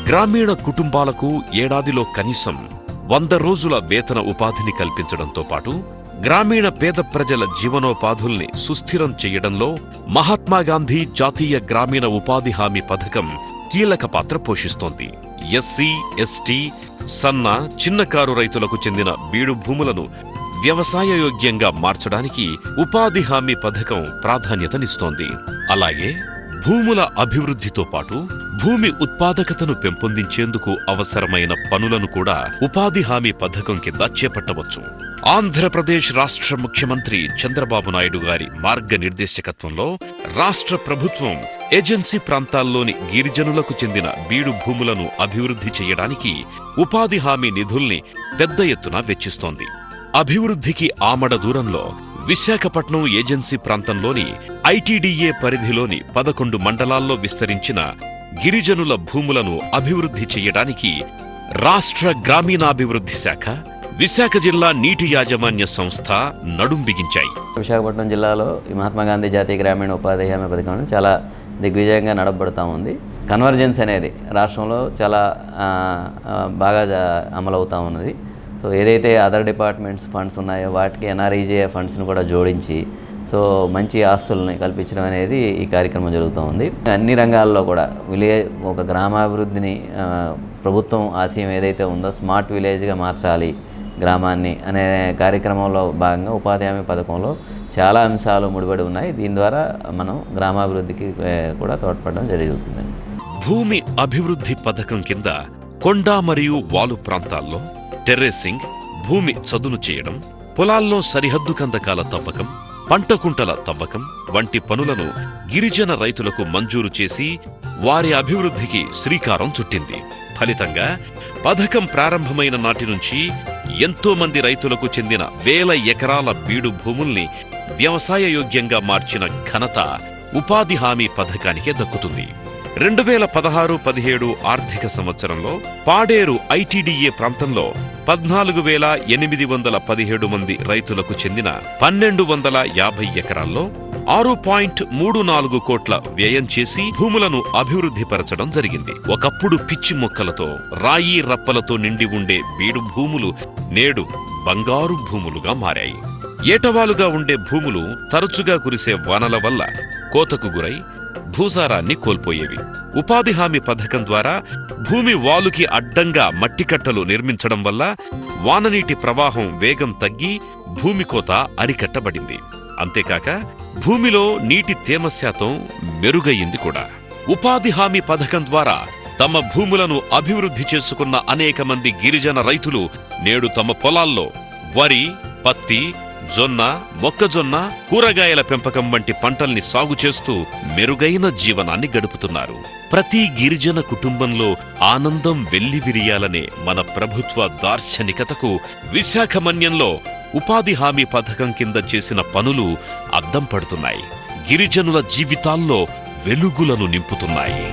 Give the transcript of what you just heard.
గ్రామీణ కుటుంబాలకు ఏడాదిలో కనీసం 100 రోజుల వేతన ఉపాధిని కల్పించడంతో పాటు గ్రామీణ పేద ప్రజల జీవనోపాధుల్ని సుస్థిరం చెయ్యడంలో మహాత్మాగాంధీ జాతీయ గ్రామీణ ఉపాధి హామీ పథకం కీలక పాత్ర పోషిస్తోంది. ఎస్సీ, ఎస్టీ, సన్న, చిన్నకారు రైతులకు చెందిన బీడు భూములను వ్యవసాయయోగ్యంగా మార్చడానికి ఉపాధి హామీ పథకం ప్రాధాన్యతనిస్తోంది. అలాగే భూముల అభివృద్ధితో పాటు భూమి ఉత్పాదకతను పెంపొందించేందుకు అవసరమైన పనులను కూడా ఉపాధి హామీ పథకం కింద చేపట్టవచ్చు. ఆంధ్రప్రదేశ్ రాష్ట్ర ముఖ్యమంత్రి చంద్రబాబు నాయుడు గారి మార్గనిర్దేశకత్వంలో రాష్ట్ర ప్రభుత్వం ఏజెన్సీ ప్రాంతాల్లోని గిరిజనులకు చెందిన బీడు భూములను అభివృద్ధి చేయడానికి ఉపాధి హామీ నిధుల్ని పెద్ద ఎత్తున వెచ్చిస్తోంది. అభివృద్ధికి ఆమడ దూరంలో విశాఖపట్నం ఏజెన్సీ ప్రాంతంలోని ఐటీడీఏ పరిధిలోని 11 మండలాల్లో విస్తరించిన గిరిజనుల భూములను అభివృద్ధి చెయ్యడానికి రాష్ట్ర గ్రామీణాభివృద్ధి శాఖ, విశాఖ జిల్లా నీటి యాజమాన్య సంస్థ నడుం బిగించాయి. విశాఖపట్నం జిల్లాలో ఈ మహాత్మాగాంధీ జాతీయ గ్రామీణ ఉపాధి హామీ పథకం చాలా దిగ్విజయంగా నడపబడతా ఉంది. కన్వర్జెన్స్ అనేది రాష్ట్రంలో చాలా బాగా అమలవుతూ ఉన్నది. సో ఏదైతే అదర్ డిపార్ట్మెంట్స్ ఫండ్స్ ఉన్నాయో వాటికి ఎన్ఆర్ఈజీఏ ఫండ్స్ని కూడా జోడించి సో మంచి ఆస్తుల్ని కల్పించడం అనేది ఈ కార్యక్రమం జరుగుతూ ఉంది. అన్ని రంగాల్లో కూడా ఒక గ్రామాభివృద్ధిని ప్రభుత్వం ఆశయం ఏదైతే ఉందో స్మార్ట్ విలేజ్గా మార్చాలి గ్రామాన్ని అనే కార్యక్రమంలో భాగంగా ఉపాధి హామీ పథకంలో చాలా అంశాలు ముడిపడి ఉన్నాయి. దీని ద్వారా మనం గ్రామాభివృద్ధికి కూడా తోడ్పడడం జరుగుతుంది. భూమి అభివృద్ధి పథకం కింద కొండ మరియు వాలు ప్రాంతాల్లో టెర్రేసింగ్, భూమి చదును చేయడం, పొలాల్లో సరిహద్దు కందకాల తవ్వకం, పంటకుంటల తవ్వకం వంటి పనులను గిరిజన రైతులకు మంజూరు చేసి వారి అభివృద్ధికి శ్రీకారం చుట్టింది. ఫలితంగా పథకం ప్రారంభమైన నాటి నుంచి ఎంతో మంది రైతులకు చెందిన వేల ఎకరాల బీడు భూముల్ని వ్యవసాయయోగ్యంగా మార్చిన ఘనత ఉపాధి హామీ పథకానికే దక్కుతుంది. 2016-17 ఆర్థిక సంవత్సరంలో పాడేరు ఐటీడీఏ ప్రాంతంలో 14,817 మంది రైతులకు చెందిన 1,250 ఎకరాల్లో 6.34 కోట్ల వ్యయం చేసి భూములను అభివృద్ధిపరచడం జరిగింది. ఒకప్పుడు పిచ్చి మొక్కలతో, రాయి రప్పలతో నిండి ఉండే బీడు భూములు నేడు బంగారు భూములుగా మారాయి. ఏటవాలుగా ఉండే భూములు తరచుగా కురిసే వానల వల్ల కోతకు గురై భూసారాన్ని కోల్పోయేవి. ఉపాధి హామీ పథకం ద్వారా భూమి వాలుకి అడ్డంగా మట్టికట్టలు నిర్మించడం వల్ల వాననీటి ప్రవాహం వేగం తగ్గి భూమి కోత అరికట్టబడింది. అంతేకాక భూమిలో నీటి తేమ శాతం మెరుగయ్యింది కూడా. ఉపాధి హామీ పథకం ద్వారా తమ భూములను అభివృద్ధి చేసుకున్న అనేక మంది గిరిజన రైతులు నేడు తమ పొలాల్లో వరి, పత్తి, జొన్న, మొక్కజొన్న, కూరగాయల పెంపకం వంటి పంటల్ని సాగు చేస్తూ మెరుగైన జీవనాన్ని గడుపుతున్నారు. ప్రతి గిరిజన కుటుంబంలో ఆనందం వెల్లివిరియాలనే మన ప్రభుత్వ దార్శనికతకు విశాఖ మన్యంలో ఉపాధి హామీ పథకం కింద చేసిన పనులు అద్దం పడుతున్నాయి. గిరిజనుల జీవితాల్లో వెలుగులను నింపుతున్నాయి.